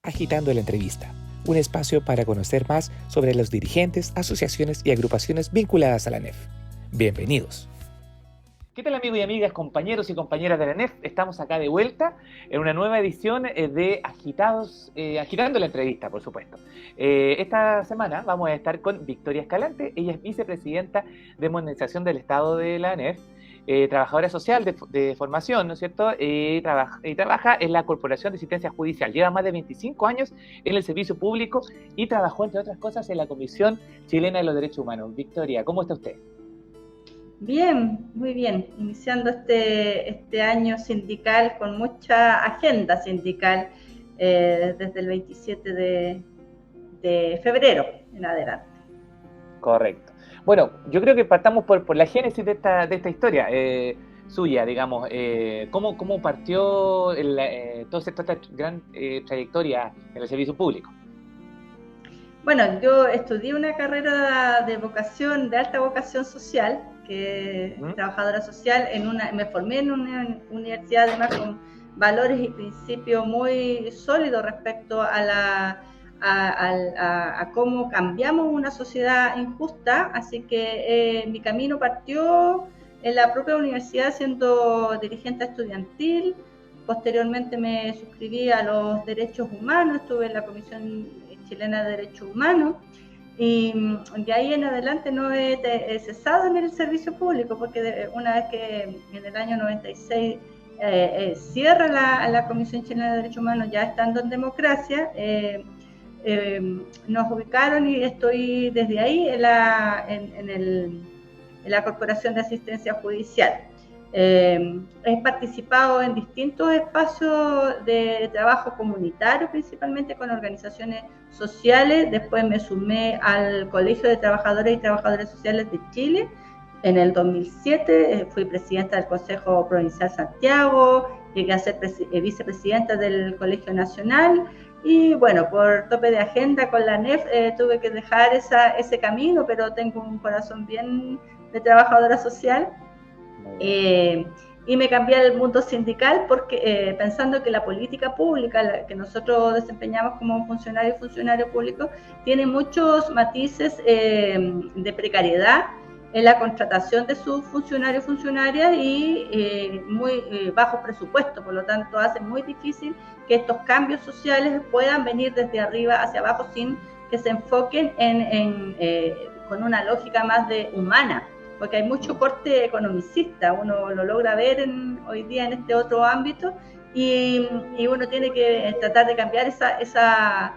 Agitando la Entrevista, un espacio para conocer más sobre los dirigentes, asociaciones y agrupaciones vinculadas a la ANEF. Bienvenidos. ¿Qué tal, amigos y amigas, compañeros y compañeras de la ANEF? Estamos acá de vuelta en una nueva edición de Agitando la Entrevista, por supuesto. Esta semana vamos a estar con Victoria Escalante. Ella es vicepresidenta de Modernización del Estado de la ANEF, trabajadora social de formación, ¿no es cierto? Trabaja en la Corporación de Asistencia Judicial. Lleva más de 25 años en el servicio público y trabajó, entre otras cosas, en la Comisión Chilena de los Derechos Humanos. Victoria, ¿cómo está usted? Bien, muy bien. Iniciando este año sindical con mucha agenda sindical desde el 27 de febrero en adelante. Correcto. Bueno, yo creo que partamos por la génesis de esta historia suya, digamos. ¿Cómo partió toda esta gran trayectoria en el servicio público? Bueno, yo estudié una carrera de alta vocación social, que es trabajadora social, me formé en una universidad además con valores y principios muy sólidos respecto a cómo cambiamos una sociedad injusta, así que mi camino partió en la propia universidad siendo dirigente estudiantil. Posteriormente me suscribí a los derechos humanos, estuve en la Comisión Chilena de Derechos Humanos, y de ahí en adelante no he cesado en el servicio público, porque una vez que en el año 96 cierra la Comisión Chilena de Derechos Humanos, ya estando en democracia, nos ubicaron y estoy desde ahí en la Corporación de Asistencia Judicial. He participado en distintos espacios de trabajo comunitario, principalmente con organizaciones sociales. Después me sumé al Colegio de Trabajadores y Trabajadoras Sociales de Chile. En el 2007 fui presidenta del Consejo Provincial Santiago, llegué a ser vicepresidenta del Colegio Nacional. Y bueno, por tope de agenda con la ANEF tuve que dejar ese camino, pero tengo un corazón bien de trabajadora social. Y me cambié al mundo sindical porque pensando que la política pública que nosotros desempeñamos como funcionario y funcionario público tiene muchos matices de precariedad en la contratación de sus funcionarios y funcionarias y muy bajo presupuesto, por lo tanto hace muy difícil que estos cambios sociales puedan venir desde arriba hacia abajo sin que se enfoquen con una lógica más humana, porque hay mucho corte economicista, uno lo logra ver hoy día en este otro ámbito, y uno tiene que tratar de cambiar esas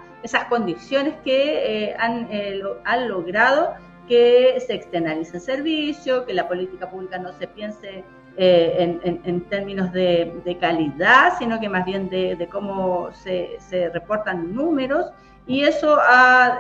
condiciones que han logrado que se externalicen servicios, que la política pública no se piense en términos de calidad, sino que más bien de cómo se reportan números, y eso ha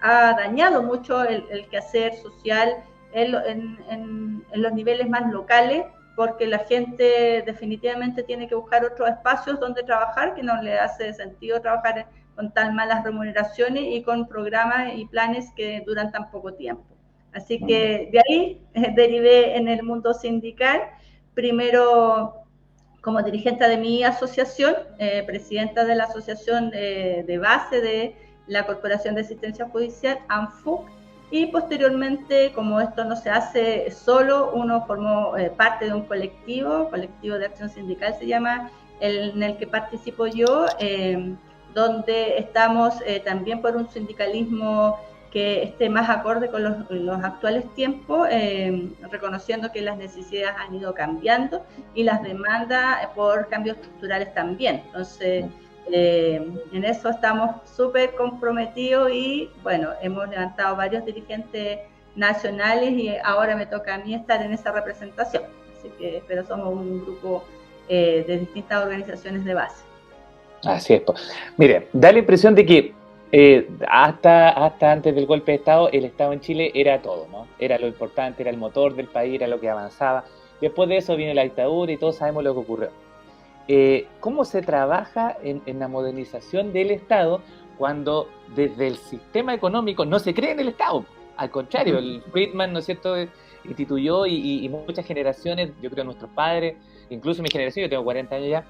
dañado mucho el quehacer social en los niveles más locales, porque la gente definitivamente tiene que buscar otros espacios donde trabajar, que no le hace sentido trabajar con tan malas remuneraciones y con programas y planes que duran tan poco tiempo. Así que de ahí derivé en el mundo sindical, primero como dirigente de mi asociación, presidenta de la asociación de base de la Corporación de Asistencia Judicial, ANFUC, y posteriormente, como esto no se hace solo, uno formó parte de un colectivo de acción sindical se llama, en el que participo yo, donde estamos también por un sindicalismo que esté más acorde con los actuales tiempos, reconociendo que las necesidades han ido cambiando y las demandas por cambios estructurales también. Entonces, en eso estamos súper comprometidos y bueno, hemos levantado varios dirigentes nacionales y ahora me toca a mí estar en esa representación. Así que, pero somos un grupo de distintas organizaciones de base. Así es. Mire, da la impresión de que hasta antes del golpe de Estado, el Estado en Chile era todo, ¿no? Era lo importante, era el motor del país, era lo que avanzaba. Después de eso viene la dictadura y todos sabemos lo que ocurrió. ¿Cómo se trabaja en la modernización del Estado cuando desde el sistema económico no se cree en el Estado? Al contrario, el Friedman, ¿no es cierto?, instituyó y muchas generaciones, yo creo nuestros padres, incluso mi generación, yo tengo 40 años ya,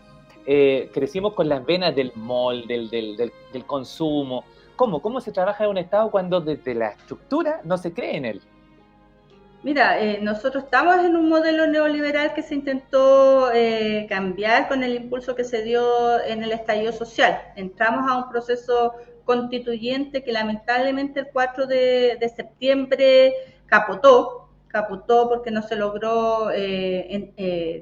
crecimos con las venas del mall, del consumo. ¿Cómo se trabaja en un Estado cuando desde la estructura no se cree en él? Mira, nosotros estamos en un modelo neoliberal que se intentó cambiar con el impulso que se dio en el estallido social. Entramos a un proceso constituyente que lamentablemente el 4 de septiembre capotó porque no se logró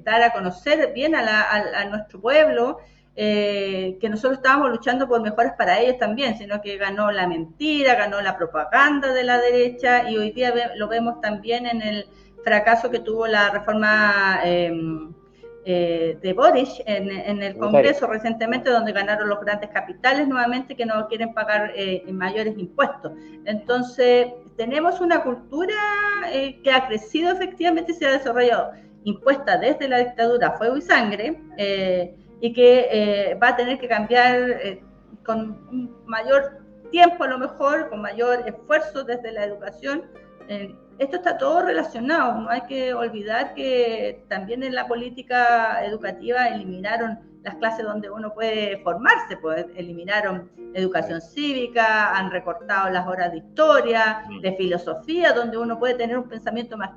dar a conocer bien a nuestro pueblo que nosotros estábamos luchando por mejoras para ellos también, sino que ganó la mentira, ganó la propaganda de la derecha y hoy día lo vemos también en el fracaso que tuvo la reforma de Boric en el Congreso recientemente, donde ganaron los grandes capitales nuevamente que no quieren pagar mayores impuestos. Entonces, tenemos una cultura que ha crecido efectivamente y se ha desarrollado, impuesta desde la dictadura, fuego y sangre, y que va a tener que cambiar con un mayor tiempo a lo mejor, con mayor esfuerzo desde la educación. Esto está todo relacionado, no hay que olvidar que también en la política educativa eliminaron las clases donde uno puede formarse, pues eliminaron educación cívica, han recortado las horas de historia, de filosofía, donde uno puede tener un pensamiento más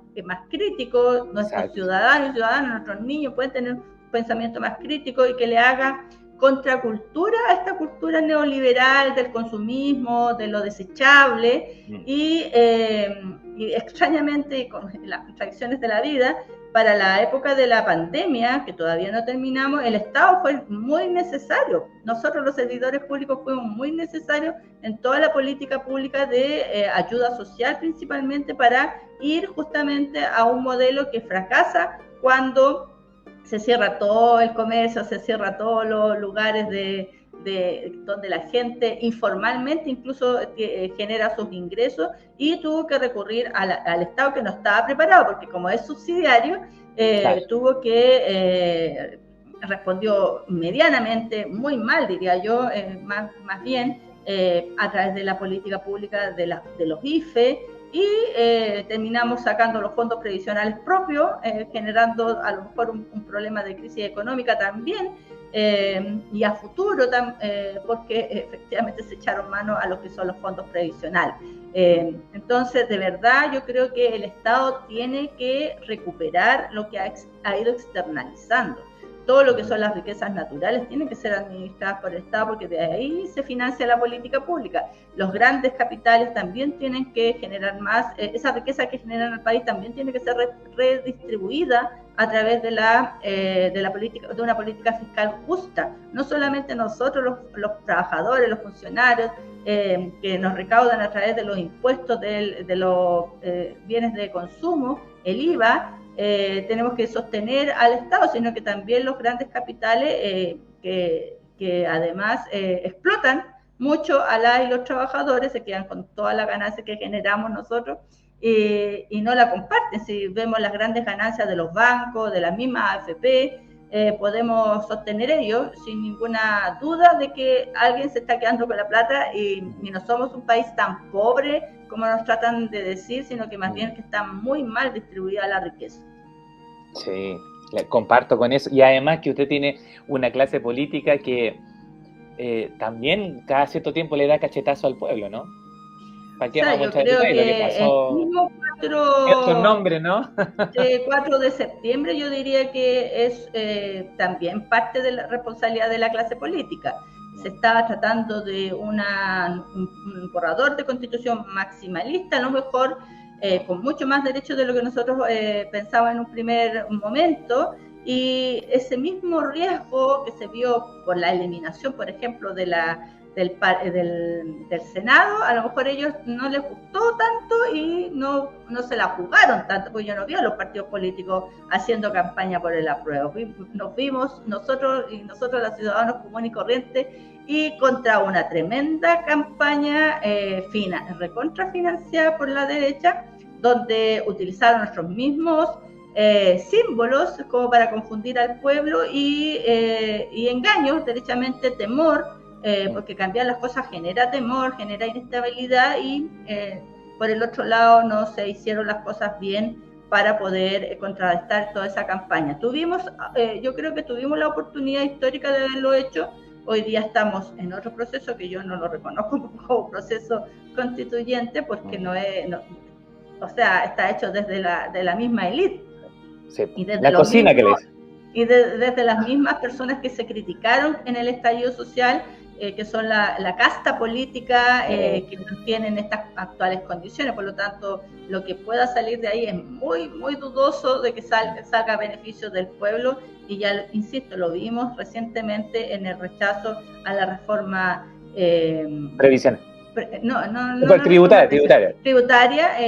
crítico, nuestros ciudadanos y ciudadanas, nuestros niños pueden tener pensamiento más crítico y que le haga contracultura a esta cultura neoliberal del consumismo, de lo desechable y extrañamente con las contradicciones de la vida, para la época de la pandemia, que todavía no terminamos, el Estado fue muy necesario. Nosotros los servidores públicos fuimos muy necesarios en toda la política pública de ayuda social principalmente para ir justamente a un modelo que fracasa cuando se cierra todo el comercio, se cierra todos los lugares donde la gente informalmente incluso genera sus ingresos y tuvo que recurrir al Estado que no estaba preparado, porque como es subsidiario, tuvo que respondió medianamente, muy mal diría yo, más bien a través de la política pública de los IFE, y terminamos sacando los fondos previsionales propios, generando a lo mejor un problema de crisis económica también, y a futuro, porque efectivamente se echaron mano a lo que son los fondos previsionales. Entonces, de verdad, yo creo que el Estado tiene que recuperar lo que ha ido externalizando. Todo lo que son las riquezas naturales tienen que ser administradas por el Estado, porque de ahí se financia la política pública. Los grandes capitales también tienen que generar más, esa riqueza que generan el país también tiene que ser redistribuida a través de política, de una política fiscal justa. No solamente nosotros, los trabajadores, los funcionarios, que nos recaudan a través de los impuestos de los bienes de consumo, el IVA, tenemos que sostener al Estado, sino que también los grandes capitales que además explotan mucho a los trabajadores, se quedan con toda la ganancia que generamos nosotros y no la comparten. Si vemos las grandes ganancias de los bancos, de la misma AFP, podemos sostener ello sin ninguna duda de que alguien se está quedando con la plata y no somos un país tan pobre como nos tratan de decir, sino que más bien que está muy mal distribuida la riqueza. Sí, comparto con eso. Y además que usted tiene una clase política que también cada cierto tiempo le da cachetazo al pueblo, ¿no? ¿Para qué vamos a echar lo que pasó? Estos nombres, ¿no? 4 de septiembre yo diría que es también parte de la responsabilidad de la clase política. Se estaba tratando de un borrador de constitución maximalista, a lo mejor con mucho más derechos de lo que nosotros pensábamos en un primer momento, y ese mismo riesgo que se vio por la eliminación, por ejemplo, del Senado, a lo mejor a ellos no les gustó tanto y no se la jugaron tanto, porque yo no vi a los partidos políticos haciendo campaña por el apruebo. Nos vimos nosotros los ciudadanos comunes y corrientes, y contra una tremenda campaña recontrafinanciada por la derecha, donde utilizaron nuestros mismos símbolos como para confundir al pueblo y engaños, derechamente temor, porque cambiar las cosas genera temor, genera inestabilidad, y por el otro lado no se hicieron las cosas bien para poder contrarrestar toda esa campaña. Yo creo que tuvimos la oportunidad histórica de haberlo hecho. Hoy día estamos en otro proceso que yo no lo reconozco como proceso constituyente porque o sea, está hecho desde la misma élite. Sí, y desde la cocina mismos, que le y desde las mismas personas que se criticaron en el estallido social, que son la casta política que no tienen estas actuales condiciones. Por lo tanto, lo que pueda salir de ahí es muy, muy dudoso de que salga a beneficio del pueblo, y ya, insisto, lo vimos recientemente en el rechazo a la reforma previsional. Tributaria,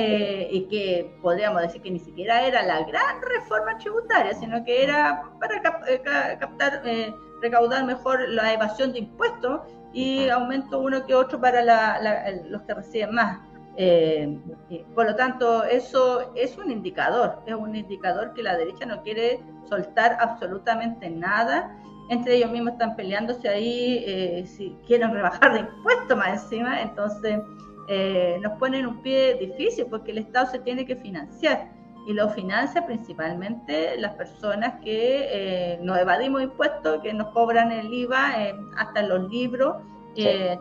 y que podríamos decir que ni siquiera era la gran reforma tributaria, sino que era para recaudar mejor la evasión de impuestos y aumento uno que otro para los que reciben más. Por lo tanto, eso es un indicador que la derecha no quiere soltar absolutamente nada. Entre ellos mismos están peleándose ahí si quieren rebajar de impuestos más encima. Entonces nos ponen un pie difícil porque el Estado se tiene que financiar, y lo financia principalmente las personas que nos evadimos impuestos, que nos cobran el IVA, hasta los libros,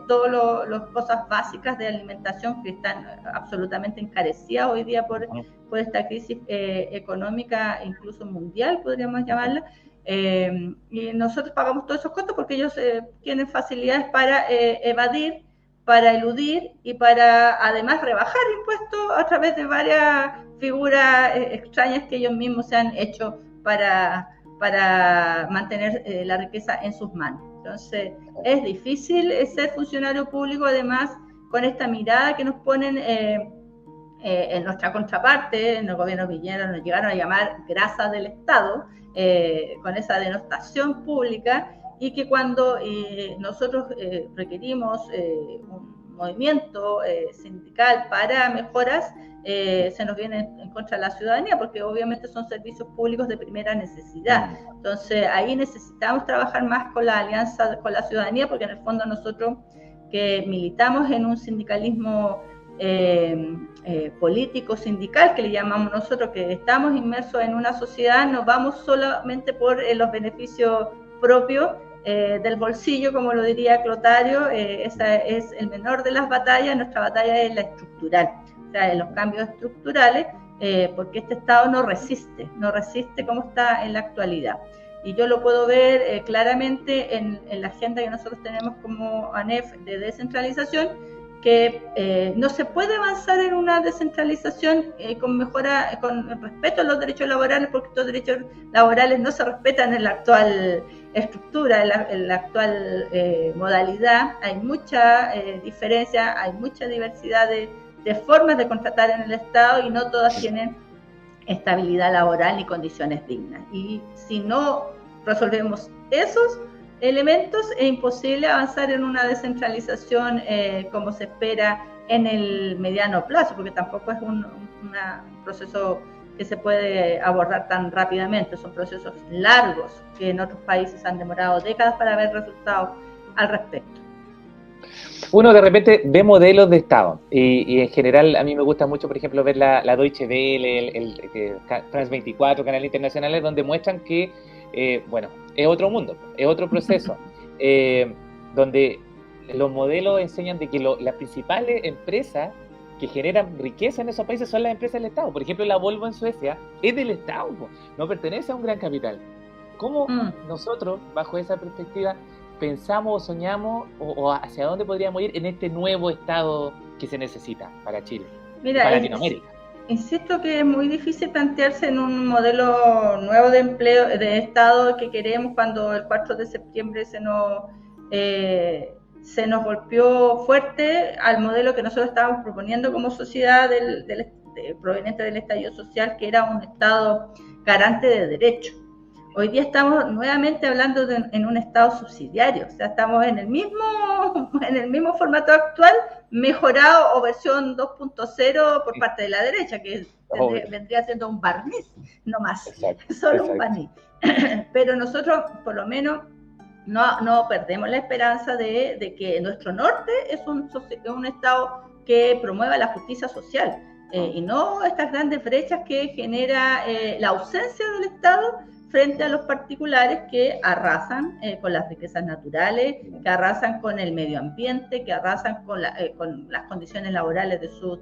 todas las cosas básicas de alimentación que están absolutamente encarecidas hoy día por esta crisis económica, incluso mundial, podríamos llamarla. Y nosotros pagamos todos esos costos porque ellos tienen facilidades para evadir, para eludir y para además rebajar impuestos a través de varias figuras extrañas que ellos mismos se han hecho para mantener la riqueza en sus manos. Entonces es difícil ser funcionario público, además con esta mirada que nos ponen en nuestra contraparte. En el gobierno Piñera nos llegaron a llamar grasa del Estado, con esa denostación pública, y que cuando nosotros requerimos un movimiento sindical para mejoras, se nos viene en contra de la ciudadanía, porque obviamente son servicios públicos de primera necesidad. Entonces ahí necesitamos trabajar más con la alianza con la ciudadanía, porque en el fondo nosotros que militamos en un sindicalismo político sindical, que le llamamos nosotros, que estamos inmersos en una sociedad, no vamos solamente por los beneficios propios del bolsillo, como lo diría Clotario. Esa es el menor de las batallas. Nuestra batalla es la estructural, o sea, en los cambios estructurales, porque este Estado no resiste como está en la actualidad. Y yo lo puedo ver claramente en la agenda que nosotros tenemos como ANEF de descentralización, que no se puede avanzar en una descentralización con respeto a los derechos laborales, porque estos derechos laborales no se respetan en la actual estructura, en la actual modalidad. Hay mucha diferencia, hay mucha diversidad de formas de contratar en el Estado, y no todas tienen estabilidad laboral ni condiciones dignas. Y si no resolvemos esos elementos, es imposible avanzar en una descentralización como se espera en el mediano plazo, porque tampoco es un proceso que se puede abordar tan rápidamente. Son procesos largos que en otros países han demorado décadas para ver resultados al respecto. Uno de repente ve modelos de Estado y en general a mí me gusta mucho, por ejemplo, ver la Deutsche Welle, el France 24, canales internacionales, donde muestran que bueno, es otro mundo, es otro proceso, donde los modelos enseñan de que las principales empresas que generan riqueza en esos países son las empresas del Estado. Por ejemplo, la Volvo en Suecia es del Estado, no pertenece a un gran capital. ¿Cómo nosotros, bajo esa perspectiva, pensamos o soñamos o hacia dónde podríamos ir en este nuevo Estado que se necesita para Chile, para Latinoamérica? Insisto que es muy difícil plantearse en un modelo nuevo de empleo, de Estado que queremos, cuando el 4 de septiembre se nos golpeó fuerte al modelo que nosotros estábamos proponiendo como sociedad proveniente del estallido social, que era un Estado garante de derechos. Hoy día estamos nuevamente hablando en un Estado subsidiario, o sea, estamos en el mismo formato actual, mejorado, o versión 2.0 por parte de la derecha, que vendría siendo un barniz, no más, solo un barniz. Pero nosotros, por lo menos, no perdemos la esperanza de que nuestro norte es un Estado que promueva la justicia social, y no estas grandes brechas que genera la ausencia del Estado frente a los particulares que arrasan con las riquezas naturales, que arrasan con el medio ambiente, que arrasan con las condiciones laborales de sus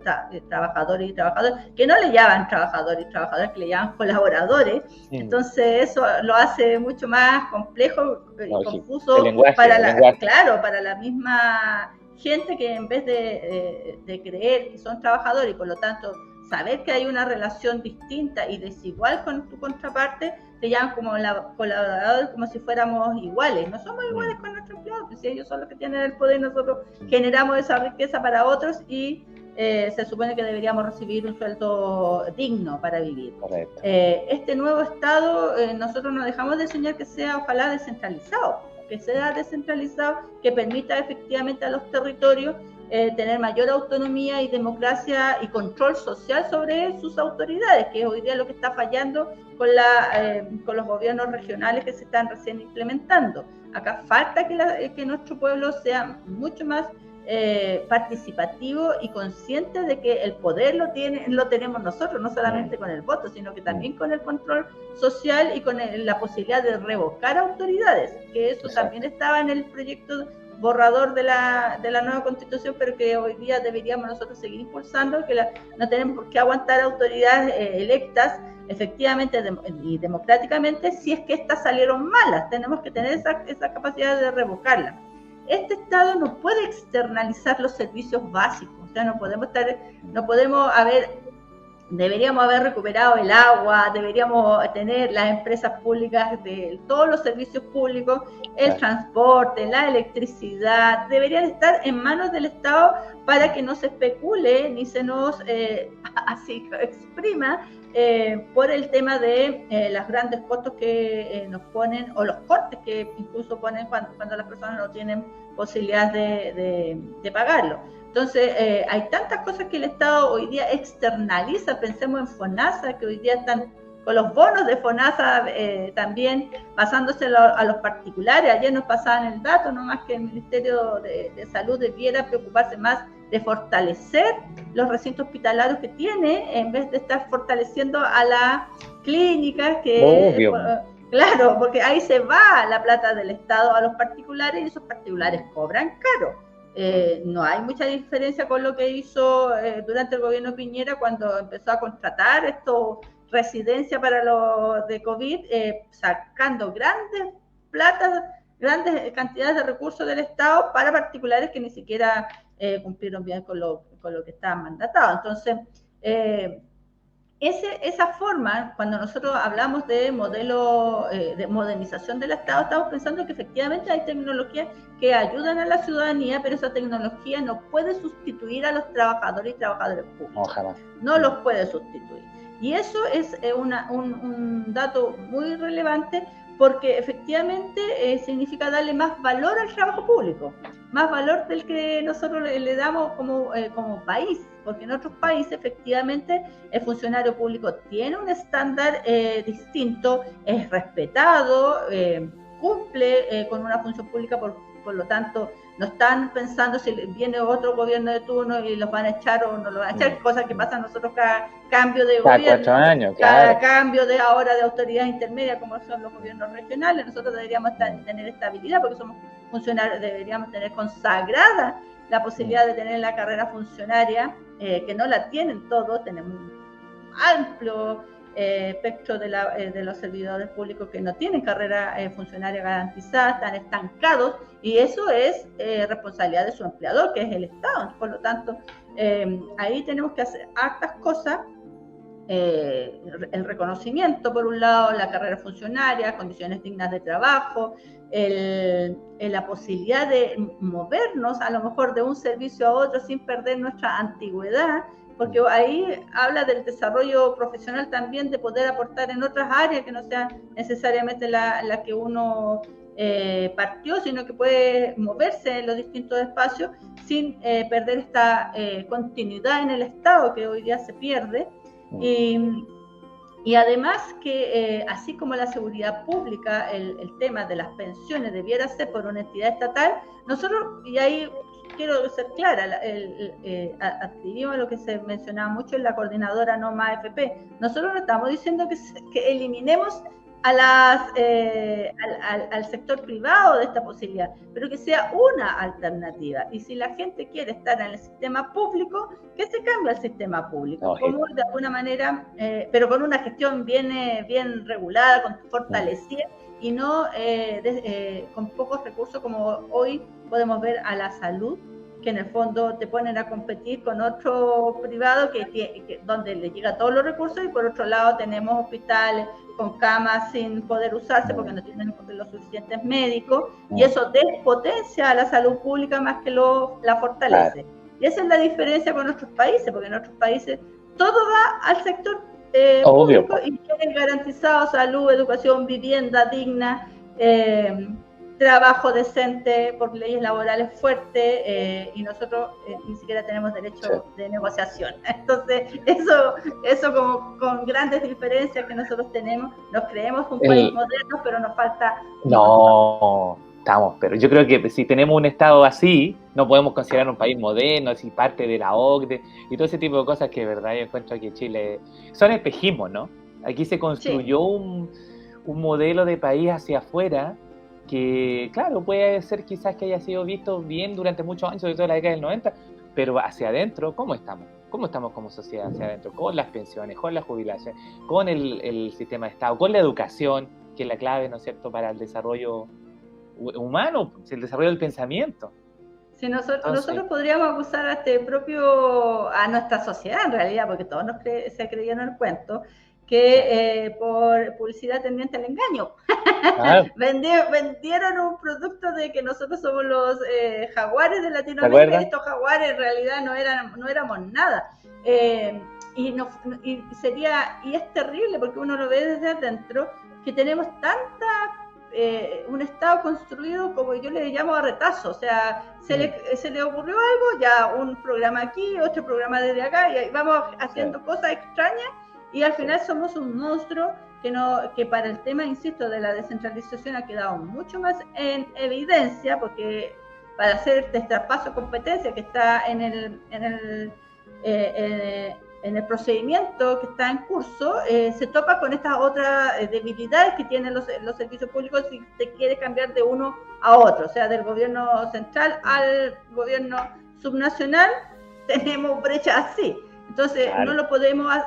trabajadores y trabajadoras, que no le llaman trabajadores y trabajadoras, que le llaman colaboradores. Entonces eso lo hace mucho más complejo y confuso para la misma gente, que en vez de creer que son trabajadores y por lo tanto saber que hay una relación distinta y desigual con tu contraparte, te llaman como colaboradores, como si fuéramos iguales. No somos iguales con nuestros empleados, pues si ellos son los que tienen el poder, nosotros generamos esa riqueza para otros y se supone que deberíamos recibir un sueldo digno para vivir. Este nuevo Estado, nosotros no dejamos de soñar que sea, ojalá, descentralizado, que permita efectivamente a los territorios tener mayor autonomía y democracia y control social sobre sus autoridades, que es hoy día lo que está fallando con los gobiernos regionales que se están recién implementando. Acá falta que nuestro pueblo sea mucho más participativo y consciente de que el poder lo tenemos nosotros, no solamente con el voto, sino que también con el control social y con la posibilidad de revocar autoridades, que eso también estaba en el proyecto borrador de la nueva Constitución, pero que hoy día deberíamos nosotros seguir impulsando, que no tenemos por qué aguantar autoridades electas efectivamente y democráticamente si es que estas salieron malas. Tenemos que tener esa capacidad de revocarlas. Este Estado no puede externalizar los servicios básicos, o sea, deberíamos haber recuperado el agua, deberíamos tener las empresas públicas de todos los servicios públicos, el transporte, la electricidad, deberían estar en manos del Estado para que no se especule ni se nos así exprima por el tema de los grandes costos que nos ponen, o los cortes que incluso ponen cuando las personas no tienen posibilidad de pagarlo. Entonces, hay tantas cosas que el Estado hoy día externaliza. Pensemos en FONASA, que hoy día están con los bonos de FONASA también pasándoselo a los particulares. Ayer nos pasaban el dato, no más que el Ministerio de Salud debiera preocuparse más de fortalecer los recintos hospitalarios que tiene, en vez de estar fortaleciendo a las clínicas que... Claro, porque ahí se va la plata del Estado a los particulares y esos particulares cobran caro. No hay mucha diferencia con lo que hizo durante el gobierno Piñera, cuando empezó a contratar residencias para los de COVID, sacando grandes cantidades de recursos del Estado para particulares que ni siquiera cumplieron bien con lo que estaban mandatados. Entonces, esa forma, cuando nosotros hablamos de modelo de modernización del Estado, estamos pensando que efectivamente hay tecnologías que ayudan a la ciudadanía, pero esa tecnología no puede sustituir a los trabajadores y trabajadoras públicos. Ojalá. No los puede sustituir. Y eso es un dato muy relevante, porque efectivamente significa darle más valor al trabajo público, más valor del que nosotros le damos como país, porque en otros países efectivamente el funcionario público tiene un estándar distinto, es respetado, cumple con una función pública, por lo tanto no están pensando si viene otro gobierno de turno y los van a echar o no los van a echar, cosas que pasan nosotros cada cambio de gobierno, 4 años, cada cambio de ahora de autoridad intermedia, como son los gobiernos regionales. Nosotros deberíamos tener estabilidad, porque somos funcionarios, deberíamos tener consagrada la posibilidad de tener la carrera funcionaria, que no la tienen todos. Tenemos un amplio espectro de los servidores públicos que no tienen carrera funcionaria garantizada, están estancados, y eso es responsabilidad de su empleador, que es el Estado. Por lo tanto, ahí tenemos que hacer hartas cosas. El reconocimiento, por un lado, la carrera funcionaria, condiciones dignas de trabajo, la posibilidad de movernos a lo mejor de un servicio a otro sin perder nuestra antigüedad, porque ahí habla del desarrollo profesional también, de poder aportar en otras áreas que no sea necesariamente la que uno partió, sino que puede moverse en los distintos espacios sin perder esta continuidad en el Estado, que hoy día se pierde. Y además que así como la seguridad pública, el tema de las pensiones debiera ser por una entidad estatal, nosotros, y ahí quiero ser clara, adquirimos lo que se mencionaba mucho en la coordinadora No Más AFP. Nosotros no estamos diciendo que eliminemos al sector privado de esta posibilidad, pero que sea una alternativa. Y si la gente quiere estar en el sistema público, que se cambie al sistema público, como de alguna manera, pero con una gestión bien regulada, fortalecida, y no con pocos recursos como hoy podemos ver a la salud, que en el fondo te ponen a competir con otro privado donde le llega todos los recursos, y por otro lado tenemos hospitales con camas sin poder usarse porque no tienen los suficientes médicos, y eso despotencia a la salud pública más que la fortalece. Claro. Y esa es la diferencia con nuestros países, porque en otros países todo va al sector público y tienen garantizado salud, educación, vivienda digna, trabajo decente por leyes laborales fuertes, y nosotros ni siquiera tenemos derecho de negociación. Entonces, eso como con grandes diferencias que nosotros tenemos, nos creemos un país moderno, pero nos falta... Pero yo creo que si tenemos un Estado así, no podemos considerar un país moderno, así parte de la OCDE y todo ese tipo de cosas que de verdad yo encuentro que Chile son espejismos, ¿no? Aquí se construyó un modelo de país hacia afuera que, claro, puede ser quizás que haya sido visto bien durante muchos años, sobre todo en la década del 90, pero hacia adentro, ¿cómo estamos? ¿Cómo estamos como sociedad hacia adentro? Con las pensiones, con la jubilación, con el sistema de Estado, con la educación, que es la clave, ¿no es cierto?, para el desarrollo humano, el desarrollo del pensamiento. Si nosotros podríamos acusar a nuestra sociedad en realidad, porque todos se creyeron el cuento, que por publicidad tendiente al engaño. Claro. Vendieron un producto de que nosotros somos los jaguares de Latinoamérica, y estos jaguares en realidad no éramos nada. Y es terrible porque uno lo ve desde adentro, que tenemos un Estado construido, como yo le llamo, a retazo. O sea, se le ocurrió algo, ya un programa aquí, otro programa desde acá, y vamos haciendo cosas extrañas, y al final somos un monstruo que para el tema, insisto, de la descentralización ha quedado mucho más en evidencia, porque para hacer este traspaso de competencia que está en el procedimiento que está en curso, se topa con estas otras debilidades que tienen los servicios públicos si se quiere cambiar de uno a otro, o sea, del gobierno central al gobierno subnacional, tenemos brechas así. Entonces, claro,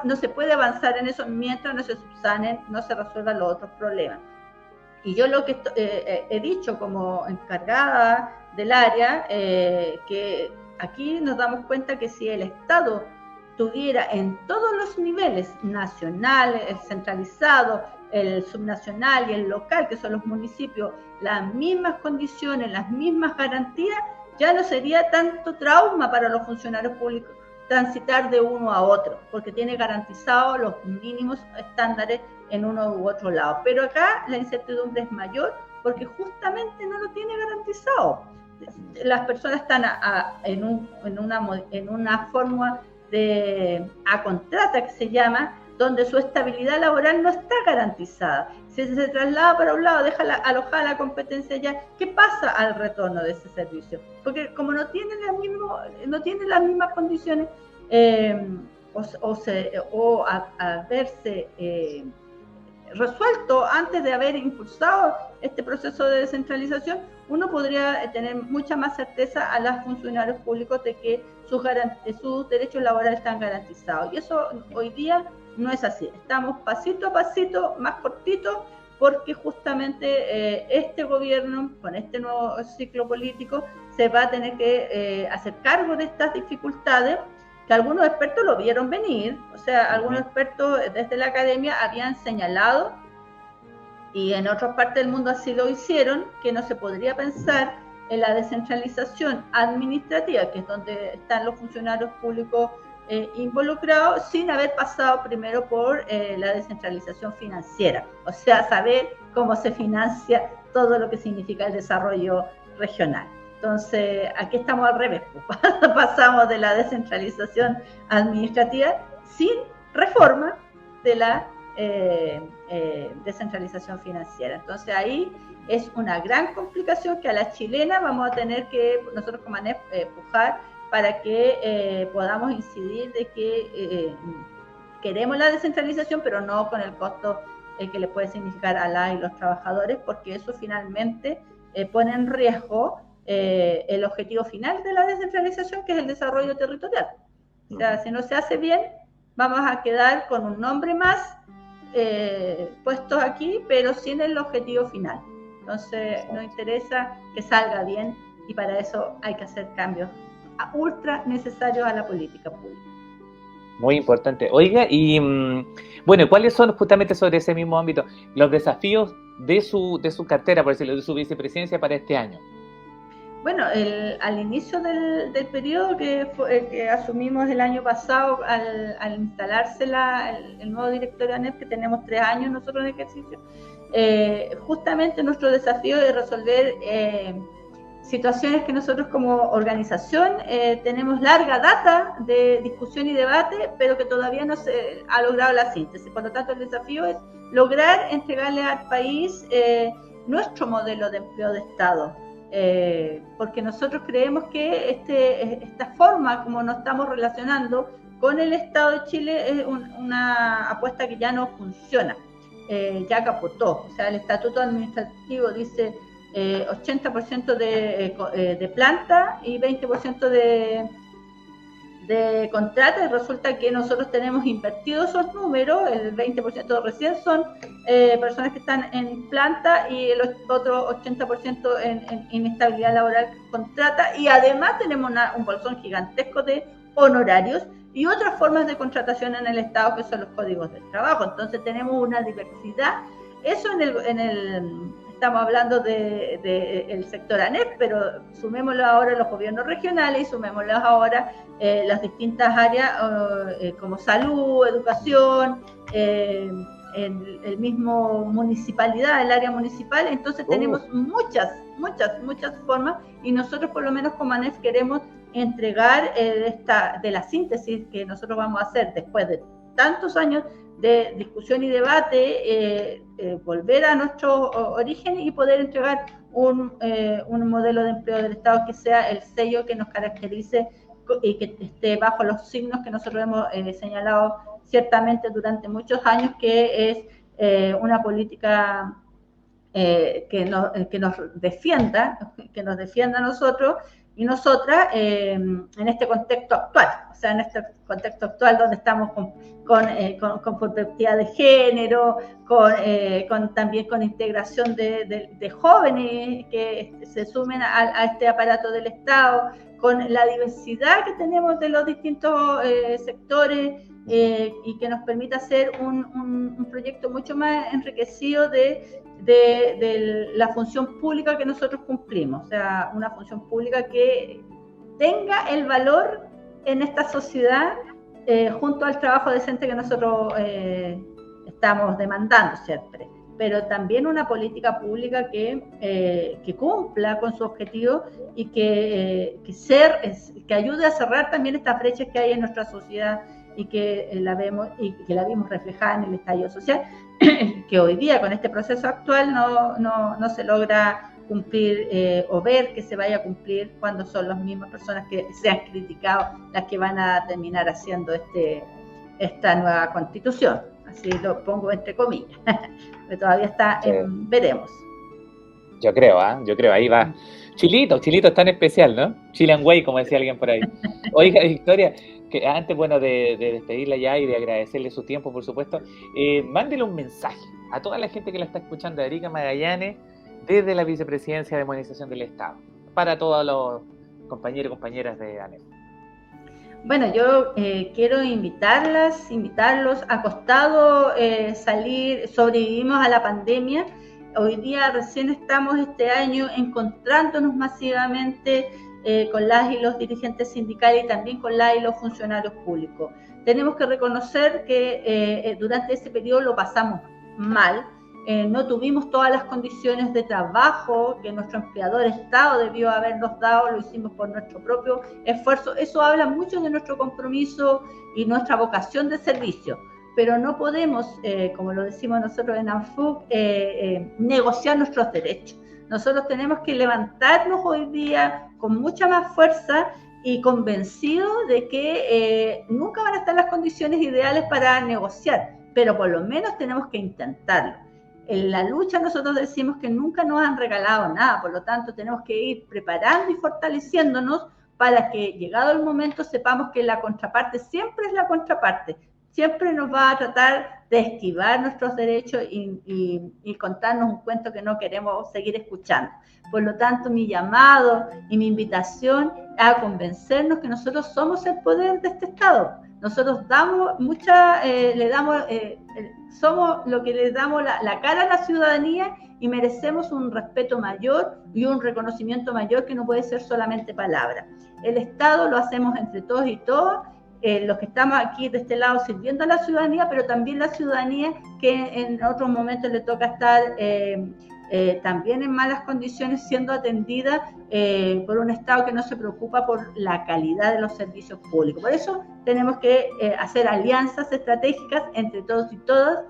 no se puede avanzar en eso mientras no se subsanen, no se resuelvan los otros problemas. Y yo lo que he dicho como encargada del área, que aquí nos damos cuenta que si el Estado tuviera en todos los niveles, nacional, el centralizado, el subnacional y el local, que son los municipios, las mismas condiciones, las mismas garantías, ya no sería tanto trauma para los funcionarios públicos transitar de uno a otro, porque tiene garantizados los mínimos estándares en uno u otro lado. Pero acá la incertidumbre es mayor porque justamente no lo tiene garantizado. Las personas están en una forma a contrata, que se llama, donde su estabilidad laboral no está garantizada. Si se traslada para un lado, deja alojada la competencia allá, ¿qué pasa al retorno de ese servicio? Porque como no tiene las mismas condiciones, o haberse resuelto antes de haber impulsado este proceso de descentralización, uno podría tener mucha más certeza a los funcionarios públicos de que sus derechos laborales están garantizados. Y eso hoy día no es así. Estamos pasito a pasito, más cortitos, porque justamente este gobierno, con este nuevo ciclo político, se va a tener que hacer cargo de estas dificultades, que algunos expertos lo vieron venir. O sea, algunos expertos desde la academia habían señalado, y en otras partes del mundo así lo hicieron, que no se podría pensar en la descentralización administrativa, que es donde están los funcionarios públicos involucrados, sin haber pasado primero por la descentralización financiera, o sea, saber cómo se financia todo lo que significa el desarrollo regional. Entonces, aquí estamos al revés, pasamos de la descentralización administrativa sin reforma de la descentralización financiera. Entonces ahí es una gran complicación que a la chilena vamos a tener que, nosotros como ANEF, pujar para que podamos incidir de que queremos la descentralización, pero no con el costo que le puede significar a la y los trabajadores, porque eso finalmente pone en riesgo el objetivo final de la descentralización, que es el desarrollo territorial. O sea, si no se hace bien, vamos a quedar con un nombre más puestos aquí, pero sin el objetivo final. Entonces, nos interesa que salga bien y para eso hay que hacer cambios ultra necesarios a la política pública. Muy importante. Oiga, y bueno, ¿cuáles son justamente sobre ese mismo ámbito los desafíos de su cartera, por decirlo, de su vicepresidencia para este año? Bueno, al inicio del periodo que asumimos el año pasado, al instalarse el nuevo directorio ANEF, que tenemos 3 años nosotros en ejercicio, justamente nuestro desafío es resolver situaciones que nosotros como organización tenemos larga data de discusión y debate, pero que todavía no se ha logrado la síntesis. Por lo tanto, el desafío es lograr entregarle al país nuestro modelo de empleo de Estado. Porque nosotros creemos que esta forma como nos estamos relacionando con el Estado de Chile es una apuesta que ya no funciona, ya capotó. O sea, el estatuto administrativo dice 80% de planta y 20% de contrata, y resulta que nosotros tenemos invertidos esos números. El 20% recién son personas que están en planta y el otro 80% en inestabilidad laboral contrata, y además tenemos un bolsón gigantesco de honorarios y otras formas de contratación en el Estado, que son los códigos del trabajo. Entonces tenemos una diversidad. Eso estamos hablando del sector ANEF, pero sumémoslo ahora a los gobiernos regionales y sumémoslo ahora las distintas áreas como salud, educación, el mismo municipalidad, el área municipal. Entonces tenemos muchas formas, y nosotros por lo menos como ANEF queremos entregar de la síntesis que nosotros vamos a hacer después de tantos años de discusión y debate, volver a nuestro origen y poder entregar un modelo de empleo del Estado que sea el sello que nos caracterice y que esté bajo los signos que nosotros hemos señalado ciertamente durante muchos años, que es una política que nos defienda a nosotros y nosotras en este contexto actual. O sea, en este contexto actual donde estamos con perspectiva de género, también con integración de jóvenes que se sumen a este aparato del Estado, con la diversidad que tenemos de los distintos sectores, y que nos permita hacer un proyecto mucho más enriquecido de la función pública que nosotros cumplimos. O sea, una función pública que tenga el valor en esta sociedad junto al trabajo decente que nosotros estamos demandando siempre, pero también una política pública que cumpla con su objetivo y que ayude a cerrar también estas brechas que hay en nuestra sociedad y que la vimos reflejada en el estallido social, que hoy día con este proceso actual no se logra cumplir o ver que se vaya a cumplir, cuando son las mismas personas que se han criticado las que van a terminar haciendo esta nueva constitución. Así lo pongo entre comillas, pero todavía está en veremos. Yo creo, ahí va. Chilito es tan especial, ¿no? Chilean Way, como decía alguien por ahí. Oiga, Victoria, que antes, bueno, de despedirla ya y de agradecerle su tiempo, por supuesto, mándele un mensaje a toda la gente que la está escuchando, a Erika Magallanes, desde la Vicepresidencia de Modernización del Estado, para todos los compañeros y compañeras de ANEF. Bueno, yo quiero invitarlos. Ha costado sobrevivimos a la pandemia. Hoy día recién estamos este año encontrándonos masivamente con las y los dirigentes sindicales y también con las y los funcionarios públicos. Tenemos que reconocer que durante ese periodo lo pasamos mal. No tuvimos todas las condiciones de trabajo que nuestro empleador Estado debió habernos dado, lo hicimos por nuestro propio esfuerzo. Eso habla mucho de nuestro compromiso y nuestra vocación de servicio. pero no podemos, como lo decimos nosotros en ANFUC, negociar nuestros derechos. Nosotros tenemos que levantarnos hoy día con mucha más fuerza y convencidos de que nunca van a estar las condiciones ideales para negociar, pero por lo menos tenemos que intentarlo. En la lucha nosotros decimos que nunca nos han regalado nada, por lo tanto tenemos que ir preparando y fortaleciéndonos para que llegado el momento sepamos que la contraparte siempre es la contraparte, siempre nos va a tratar de esquivar nuestros derechos y contarnos un cuento que no queremos seguir escuchando. Por lo tanto, mi llamado y mi invitación es a convencernos que nosotros somos el poder de este Estado. Nosotros damos somos lo que le damos la cara a la ciudadanía y merecemos un respeto mayor y un reconocimiento mayor que no puede ser solamente palabra. El Estado lo hacemos entre todos y todas, los que estamos aquí de este lado sirviendo a la ciudadanía, pero también la ciudadanía que en otros momentos le toca estar también en malas condiciones siendo atendida por un Estado que no se preocupa por la calidad de los servicios públicos. Por eso tenemos que hacer alianzas estratégicas entre todos y todas,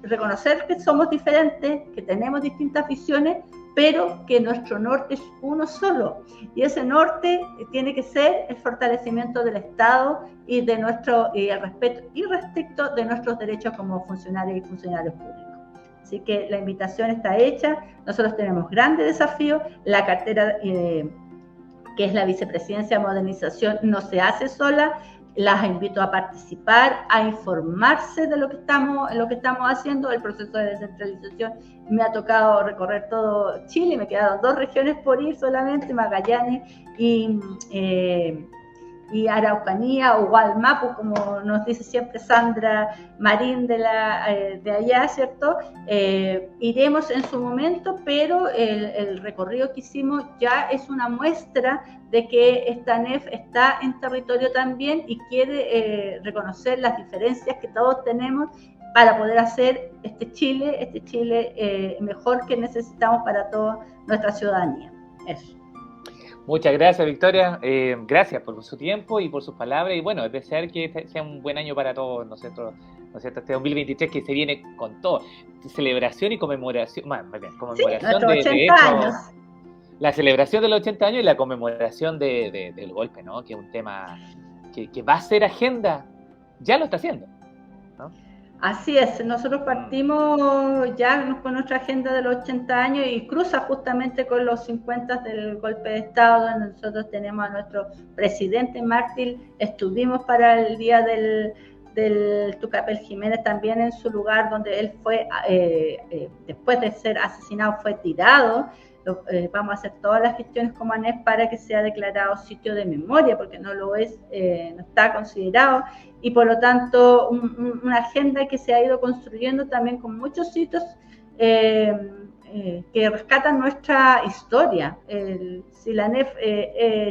reconocer que somos diferentes, que tenemos distintas visiones, pero que nuestro norte es uno solo. Y ese norte tiene que ser el fortalecimiento del Estado y el respeto irrestricto de nuestros derechos como funcionarios y funcionarios públicos. Así que la invitación está hecha. Nosotros tenemos grandes desafíos. La cartera, que es la Vicepresidencia de Modernización, no se hace sola. Las invito a participar, a informarse de lo que estamos haciendo. El proceso de descentralización me ha tocado recorrer todo Chile, me quedaron 2 regiones por ir solamente, Magallanes y Araucanía o Gualmapu, como nos dice siempre Sandra Marín de allá, ¿cierto? Iremos en su momento, pero el recorrido que hicimos ya es una muestra de que esta NEF está en territorio también y quiere reconocer las diferencias que todos tenemos para poder hacer este Chile mejor que necesitamos para toda nuestra ciudadanía. Eso. Muchas gracias, Victoria. Gracias por su tiempo y por sus palabras. Y bueno, es desear que sea un buen año para todos nosotros, ¿no es cierto? Este 2023 que se viene con todo. Celebración y conmemoración, conmemoración sí, de hecho, años. La celebración de los 80 años y la conmemoración del golpe, ¿no? Que es un tema que va a ser agenda, ya lo está haciendo, ¿no? Así es, nosotros partimos ya con nuestra agenda de los 80 años y cruza justamente con los 50 del golpe de Estado, donde nosotros tenemos a nuestro presidente mártir. Estuvimos para el día del Tucapel Jiménez también en su lugar donde él fue, después de ser asesinado, fue tirado. Vamos a hacer todas las gestiones como ANEF para que sea declarado sitio de memoria, porque no lo es, no está considerado, y por lo tanto una agenda que se ha ido construyendo también con muchos sitios que rescatan nuestra historia. Si la ANEF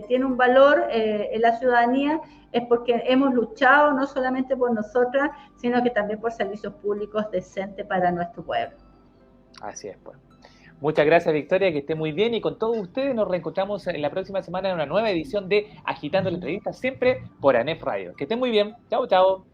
tiene un valor en la ciudadanía es porque hemos luchado no solamente por nosotras, sino que también por servicios públicos decentes para nuestro pueblo. Así es, pues. Muchas gracias, Victoria, que esté muy bien, y con todos ustedes nos reencontramos en la próxima semana en una nueva edición de Agitando la Entrevista, siempre por ANEF Radio. Que estén muy bien. Chao, chao.